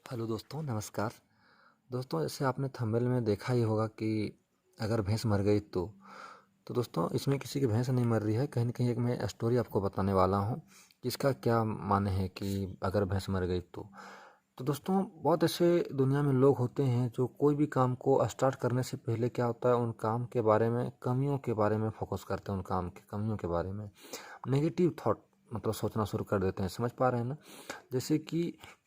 Hello दोस्तों, नमस्कार। दोस्तों, जैसे आपने थंबनेल में देखा ही होगा कि अगर भैंस मर गई तो दोस्तों इसमें किसी की भैंस नहीं मर रही है। कहीं न कहीं एक मैं स्टोरी आपको बताने वाला हूँ कि इसका क्या माने है कि अगर भैंस मर गई तो दोस्तों बहुत ऐसे दुनिया में लोग होते हैं जो कोई भी काम को स्टार्ट करने से पहले क्या होता है, उन काम के बारे में, कमियों के बारे में फोकस करते हैं, उन काम की कमियों के बारे में नेगेटिव थॉट मतलब सोचना शुरू कर देते हैं। समझ पा रहे हैं ना? जैसे कि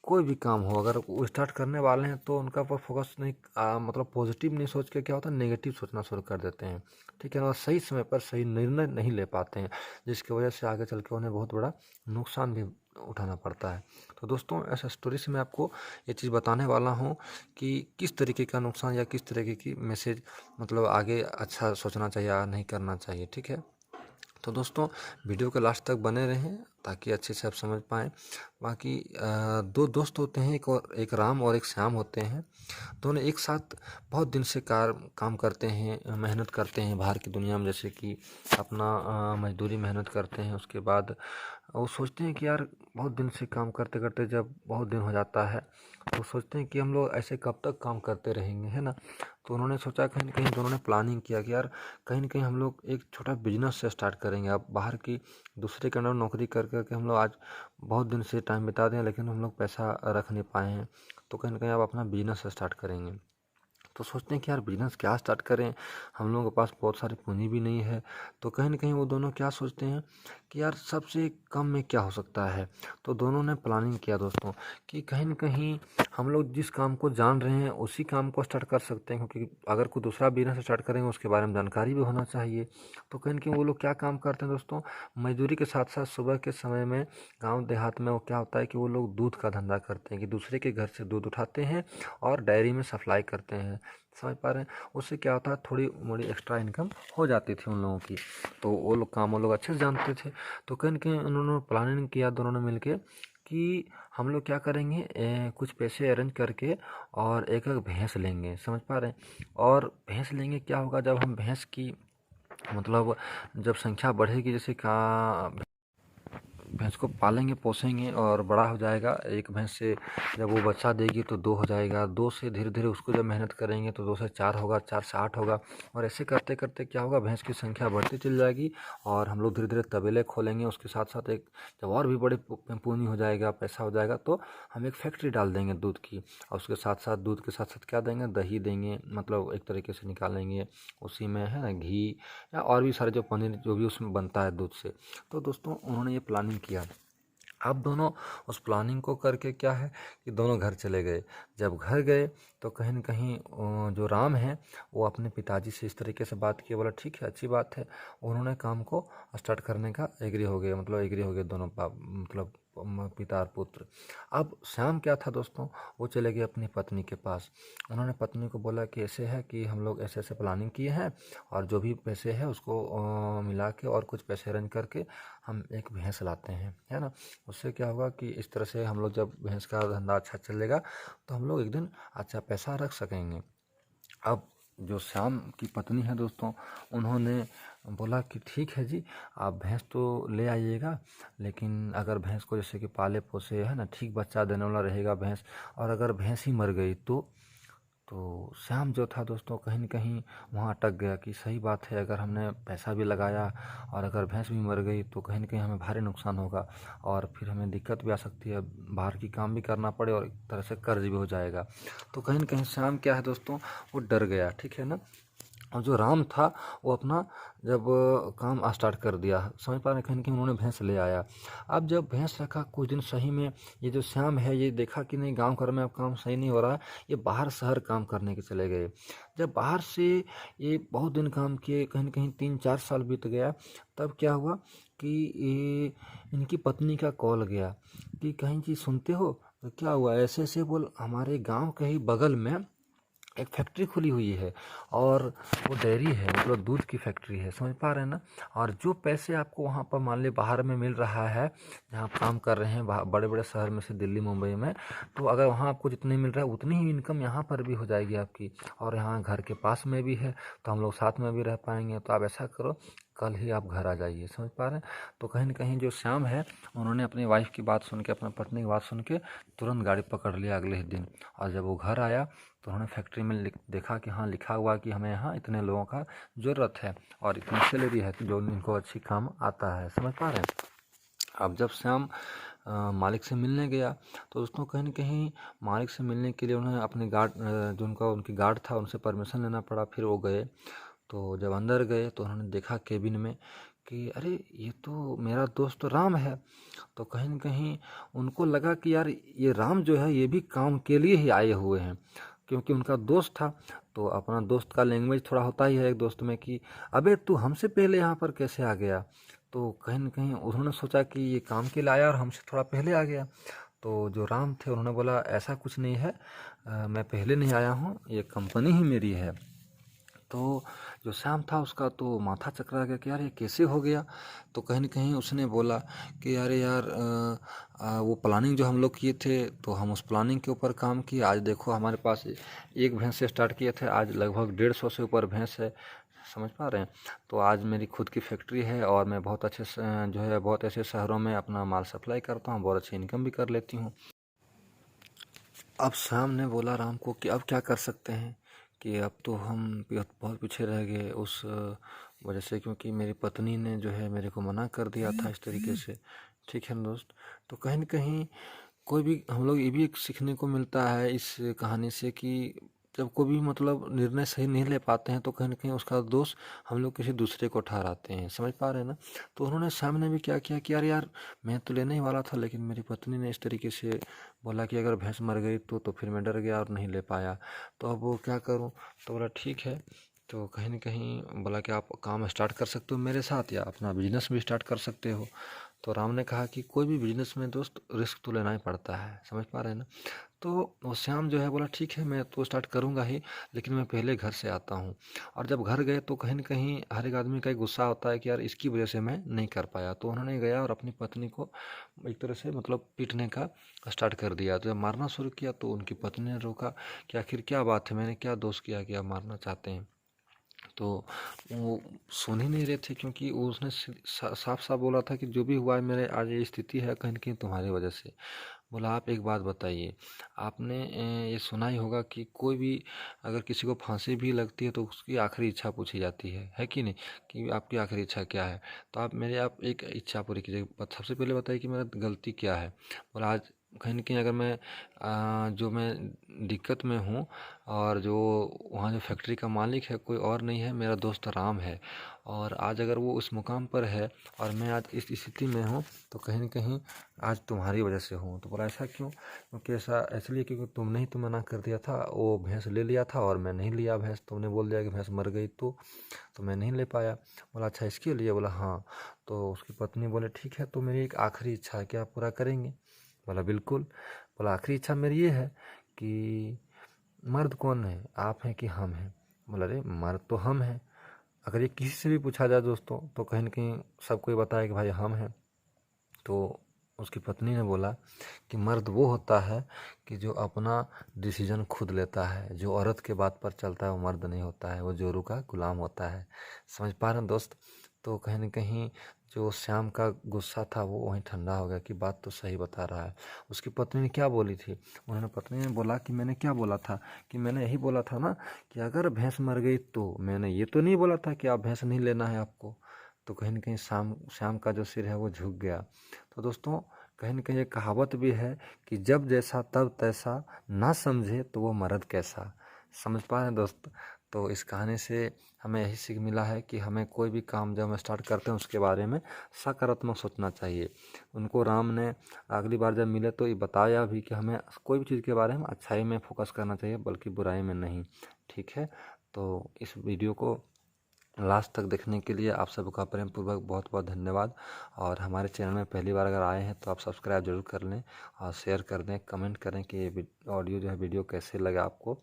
कोई भी काम हो, अगर वो स्टार्ट करने वाले हैं तो उनका पर फोकस नहीं मतलब पॉजिटिव नहीं सोच के क्या होता है, नेगेटिव सोचना शुरू कर देते हैं। ठीक है ना? और सही समय पर सही निर्णय नहीं ले पाते हैं, जिसकी वजह से आगे चल के उन्हें बहुत बड़ा नुकसान भी उठाना पड़ता है। तो दोस्तों, ऐसा स्टोरी से मैं आपको ये चीज़ बताने वाला हूँ कि किस तरीके का नुकसान या किस तरीके की मैसेज मतलब आगे अच्छा सोचना चाहिए या नहीं करना चाहिए। ठीक है? तो दोस्तों, वीडियो के लास्ट तक बने रहें ताकि अच्छे से आप समझ पाएँ। बाकी दो दोस्त होते हैं, एक राम और एक श्याम होते हैं। दोनों एक साथ बहुत दिन से काम करते हैं, मेहनत करते हैं बाहर की दुनिया में, जैसे कि अपना मजदूरी मेहनत करते हैं। उसके बाद वो सोचते हैं कि यार बहुत दिन से काम करते करते जब बहुत दिन हो जाता है तो सोचते हैं कि हम लोग ऐसे कब तक काम करते रहेंगे, है ना? तो उन्होंने सोचा, कहीं ना कहीं दोनों ने प्लानिंग किया कि यार कहीं ना कहीं हम लोग एक छोटा बिजनेस से स्टार्ट करेंगे। अब बाहर की दूसरे के अंडर नौकरी कर करके हम लोग आज बहुत दिन से टाइम बिता दें, लेकिन हम लोग पैसा रख नहीं पाए हैं। तो कहीं ना कहीं अब अपना बिजनेस स्टार्ट करेंगे। तो सोचते हैं कि यार बिजनेस क्या स्टार्ट करें, हम लोगों के पास बहुत सारी पूंजी भी नहीं है। तो कहीं ना कहीं वो दोनों क्या सोचते हैं कि यार सबसे कम में क्या हो सकता है। तो दोनों ने प्लानिंग किया दोस्तों कि कहीं ना कहीं हम लोग जिस काम को जान रहे हैं उसी काम को स्टार्ट कर सकते हैं, क्योंकि अगर कोई दूसरा बिजनेस स्टार्ट करेंगे उसके बारे में जानकारी भी होना चाहिए। तो कहीं ना कहीं वो लोग क्या काम करते हैं दोस्तों, मजदूरी के साथ साथ सुबह के समय में गाँव देहात में वो क्या होता है कि वो लोग दूध का धंधा करते हैं, कि दूसरे के घर से दूध उठाते हैं और डायरी में सप्लाई करते हैं। समझ पा रहे हैं? उससे क्या होता है, थोड़ी मोड़ी एक्स्ट्रा इनकम हो जाती थी उन लोगों की। तो वो लोग काम वो लोग अच्छे से जानते थे। तो कहीं न कहीं उन्होंने प्लानिंग किया दोनों ने मिलके कि हम लोग क्या करेंगे, कुछ पैसे अरेंज करके और एक-एक भैंस लेंगे। समझ पा रहे हैं? और भैंस लेंगे, क्या होगा जब हम भैंस की मतलब जब संख्या बढ़ेगी, जैसे का भैंस को पालेंगे पोसेंगे और बड़ा हो जाएगा। एक भैंस से जब वो बच्चा देगी तो 2 हो जाएगा, 2 से धीरे धीरे उसको जब मेहनत करेंगे तो 2 से 4 होगा, 4 से 8 होगा। और ऐसे करते करते क्या होगा, भैंस की संख्या बढ़ती चली जाएगी और हम लोग धीरे धीरे तबेले खोलेंगे। उसके साथ साथ एक जब और भी बड़े पूंजी हो जाएगा, पैसा हो जाएगा, तो हम एक फैक्ट्री डाल देंगे दूध की। और उसके साथ साथ दूध के साथ साथ क्या देंगे, दही देंगे, मतलब एक तरीके से निकालेंगे उसी में, है ना, घी या और भी सारे जो पनीर जो भी उसमें बनता है दूध से। तो दोस्तों उन्होंने ये प्लानिंग किया। अब दोनों उस प्लानिंग को करके क्या है कि दोनों घर चले गए। जब घर गए तो कहीं न कहीं जो राम है वो अपने पिताजी से इस तरीके से बात किया, बोला ठीक है, अच्छी बात है। उन्होंने काम को स्टार्ट करने का एग्री हो गए, मतलब एग्री हो गए दोनों मतलब पिता और पुत्र। अब श्याम क्या था दोस्तों, वो चले गए अपनी पत्नी के पास। उन्होंने पत्नी को बोला कि ऐसे है कि हम लोग ऐसे ऐसे प्लानिंग किए हैं और जो भी पैसे हैं उसको मिला के और कुछ पैसे अरेंज करके हम एक भैंस लाते हैं, है ना? उससे क्या होगा कि इस तरह से हम लोग जब भैंस का धंधा अच्छा चलेगा तो हम लोग एक दिन अच्छा पैसा रख सकेंगे। अब जो श्याम की पत्नी है दोस्तों, उन्होंने बोला कि ठीक है जी, आप भैंस तो ले आइएगा, लेकिन अगर भैंस को जैसे कि पाले पोसे, है ना, ठीक बच्चा देने वाला रहेगा भैंस, और अगर भैंस ही मर गई तो श्याम जो था दोस्तों कहीं न कहीं वहाँ अटक गया कि सही बात है, अगर हमने पैसा भी लगाया और अगर भैंस भी मर गई तो कहीं न कहीं हमें भारी नुकसान होगा और फिर हमें दिक्कत भी आ सकती है, बाहर की काम भी करना पड़े और एक तरह से कर्ज भी हो जाएगा। तो कहीं न कहीं श्याम क्या है दोस्तों, वो डर गया, ठीक है ना? और जो राम था वो अपना जब काम स्टार्ट कर दिया, समझ पा रहे हैं, कहीं न कहीं उन्होंने भैंस ले आया। अब जब भैंस रखा कुछ दिन, सही में ये जो श्याम है ये देखा कि नहीं, गाँव घर में अब काम सही नहीं हो रहा है, ये बाहर शहर काम करने के चले गए। जब बाहर से ये बहुत दिन काम किए, कहीं न कहीं 3-4 साल बीत गया, तब क्या हुआ कि ये इनकी पत्नी का कॉल गया कि कहीं जी सुनते हो? तो क्या हुआ? ऐसे-ऐसे बोल, हमारे गाँव के ही बगल में एक फैक्ट्री खुली हुई है और वो डेयरी है, मतलब दूध की फैक्ट्री है। समझ पा रहे हैं ना? और जो पैसे आपको वहाँ पर मान लीजिए बाहर में मिल रहा है, जहाँ आप काम कर रहे हैं बड़े बड़े शहर में से दिल्ली मुंबई में, तो अगर वहाँ आपको जितने मिल रहा है उतनी ही इनकम यहाँ पर भी हो जाएगी आपकी। और यहाँ घर के पास में भी है तो हम लोग साथ में भी रह पाएंगे। तो आप ऐसा करो कल ही आप घर आ जाइए। समझ पा रहे हैं? तो कहीं न कहीं जो श्याम है, उन्होंने अपनी वाइफ़ की बात सुन के, अपनी पत्नी की बात सुन के तुरंत गाड़ी पकड़ लिया अगले ही दिन। और जब वो घर आया तो उन्होंने फैक्ट्री में देखा कि हाँ, लिखा हुआ कि हमें यहाँ इतने लोगों का ज़रूरत है और इतनी सैलरी है जो इनको अच्छी काम आता है। समझ पा रहे हैं? अब जब श्याम मालिक से मिलने गया तो दोस्तों कहीं न कहीं मालिक से मिलने के लिए उन्हें अपने गार्ड जो उनकी गार्ड था उनसे परमिशन लेना पड़ा। फिर वो गए। तो जब अंदर गए तो उन्होंने देखा केबिन में कि अरे ये तो मेरा दोस्त राम है। तो कहीं न कहीं उनको लगा कि यार ये राम जो है ये भी काम के लिए ही आए हुए हैं, क्योंकि उनका दोस्त था। तो अपना दोस्त का लैंग्वेज थोड़ा होता ही है एक दोस्त में कि अबे तू हमसे पहले यहाँ पर कैसे आ गया। तो कहीं न कहीं उन्होंने सोचा कि ये काम के लिए आया और हमसे थोड़ा पहले आ गया। तो जो राम थे उन्होंने बोला ऐसा कुछ नहीं है, मैं पहले नहीं आया हूँ, ये कंपनी ही मेरी है। तो जो श्याम था उसका तो माथा चकरा गया कि यार ये कैसे हो गया। तो कहीं न कहीं उसने बोला कि अरे यार वो प्लानिंग जो हम लोग किए थे तो हम उस प्लानिंग के ऊपर काम किए। आज देखो हमारे पास एक भैंस से स्टार्ट किए थे, आज लगभग 150 से ऊपर भैंस है। समझ पा रहे हैं? तो आज मेरी खुद की फैक्ट्री है और मैं बहुत अच्छे जो है बहुत ऐसे शहरों में अपना माल सप्लाई करता हूँ, बहुत अच्छी इनकम भी कर लेती हूँ। अब श्याम ने बोला राम को कि अब क्या कर सकते हैं, कि अब तो हम बहुत पीछे रह गए उस वजह से, क्योंकि मेरी पत्नी ने जो है मेरे को मना कर दिया था इस तरीके से। ठीक है ना दोस्त? तो कहीं न कहीं कोई भी हम लोग ये भी एक सीखने को मिलता है इस कहानी से कि जब कोई भी मतलब निर्णय सही नहीं ले पाते हैं तो कहीं न कहीं उसका दोष हम लोग किसी दूसरे को ठहराते हैं। समझ पा रहे हैं ना? तो उन्होंने श्याम ने भी क्या किया कि यार मैं तो लेने ही वाला था, लेकिन मेरी पत्नी ने इस तरीके से बोला कि अगर भैंस मर गई तो फिर मैं डर गया और नहीं ले पाया। तो अब वो क्या करूँ? तो बोला ठीक है। तो कहीं न कहीं बोला कि आप काम स्टार्ट कर सकते हो मेरे साथ या अपना बिज़नेस भी स्टार्ट कर सकते हो। तो राम ने कहा कि कोई भी बिज़नेस में दोस्त रिस्क तो लेना ही पड़ता है। समझ पा रहे हैं ना? तो वो श्याम जो है बोला ठीक है मैं तो स्टार्ट करूँगा ही, लेकिन मैं पहले घर से आता हूँ। और जब घर गए तो कहीं न कहीं हर एक आदमी का एक गुस्सा होता है कि यार इसकी वजह से मैं नहीं कर पाया। तो उन्होंने गया और अपनी पत्नी को एक तरह से मतलब पीटने का स्टार्ट कर दिया। तो जब मारना शुरू किया तो उनकी पत्नी ने रोका कि आखिर क्या बात है, मैंने क्या दोष किया कि आप मारना चाहते हैं? तो वो सुन ही नहीं रहे थे, क्योंकि वो उसने साफ-साफ बोला था कि जो भी हुआ है मेरे आज ये स्थिति है कहीं न कहीं तुम्हारी वजह से। बोला आप एक बात बताइए, आपने ये सुना ही होगा कि कोई भी अगर किसी को फांसी भी लगती है तो उसकी आखिरी इच्छा पूछी जाती है कि नहीं? कि आपकी आखिरी इच्छा क्या है? तो आप एक इच्छा पूरी कीजिए। सबसे पहले बताइए कि मेरा गलती क्या है? बोला आज कहीं न कहीं अगर मैं जो मैं दिक्कत में हूँ और जो वहाँ जो फैक्ट्री का मालिक है कोई और नहीं है, मेरा दोस्त राम है। और आज अगर वो उस मुकाम पर है और मैं आज इस स्थिति में हूँ तो कहीं न कहीं आज तुम्हारी वजह से हूँ। तो बोला ऐसा क्यों? क्योंकि ऐसा इसलिए क्योंकि तुमने ही तो मना कर दिया था, वो भैंस ले लिया था और मैं नहीं लिया भैंस। तुमने बोल दिया कि भैंस मर गई तो मैं नहीं ले पाया। बोला अच्छा इसके लिए? बोला हाँ। तो उसकी पत्नी बोले ठीक है, तो मेरी एक आखिरी इच्छा है, क्या आप पूरा करेंगे? बोला बिल्कुल। बोला आखिरी इच्छा मेरी ये है कि मर्द कौन है, आप हैं कि हम हैं? बोला अरे मर्द तो हम हैं। अगर ये किसी से भी पूछा जाए दोस्तों तो कहीं न कहीं सब कोई बताए कि भाई हम हैं। तो उसकी पत्नी ने बोला कि मर्द वो होता है कि जो अपना डिसीजन खुद लेता है, जो औरत के बात पर चलता है वो मर्द नहीं होता है, वो जोरू का गुलाम होता है। समझ पा रहे हैं दोस्त? तो कहीं न कहीं जो श्याम का गुस्सा था वो वहीं ठंडा हो गया कि बात तो सही बता रहा है। उसकी पत्नी ने क्या बोली थी? उन्होंने पत्नी ने बोला कि मैंने क्या बोला था कि मैंने यही बोला था ना कि अगर भैंस मर गई तो, मैंने ये तो नहीं बोला था कि आप भैंस नहीं लेना है आपको। तो कहीं न कहीं श्याम का जो सिर है वो झुक गया। तो दोस्तों कहीं न कहीं एक कहावत भी है कि जब जैसा तब तैसा, ना समझे तो वो मर्द कैसा। समझ पा रहे हैं दोस्त? तो इस कहानी से हमें यही सीख मिला है कि हमें कोई भी काम जब हम स्टार्ट करते हैं उसके बारे में सकारात्मक सोचना चाहिए। उनको राम ने अगली बार जब मिले तो ये बताया भी कि हमें कोई भी चीज़ के बारे में अच्छाई में फोकस करना चाहिए, बल्कि बुराई में नहीं। ठीक है? तो इस वीडियो को लास्ट तक देखने के लिए आप सबका प्रेम पूर्वक बहुत बहुत धन्यवाद। और हमारे चैनल में पहली बार अगर आए हैं तो आप सब्सक्राइब जरूर कर लें और शेयर कर दें, कमेंट करें कि ये ऑडियो जो है वीडियो कैसे लगा आपको।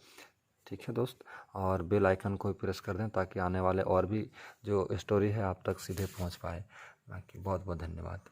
ठीक है दोस्त? और बेल आइकन को भी प्रेस कर दें ताकि आने वाले और भी जो स्टोरी है आप तक सीधे पहुंच पाए। बाकी बहुत बहुत धन्यवाद।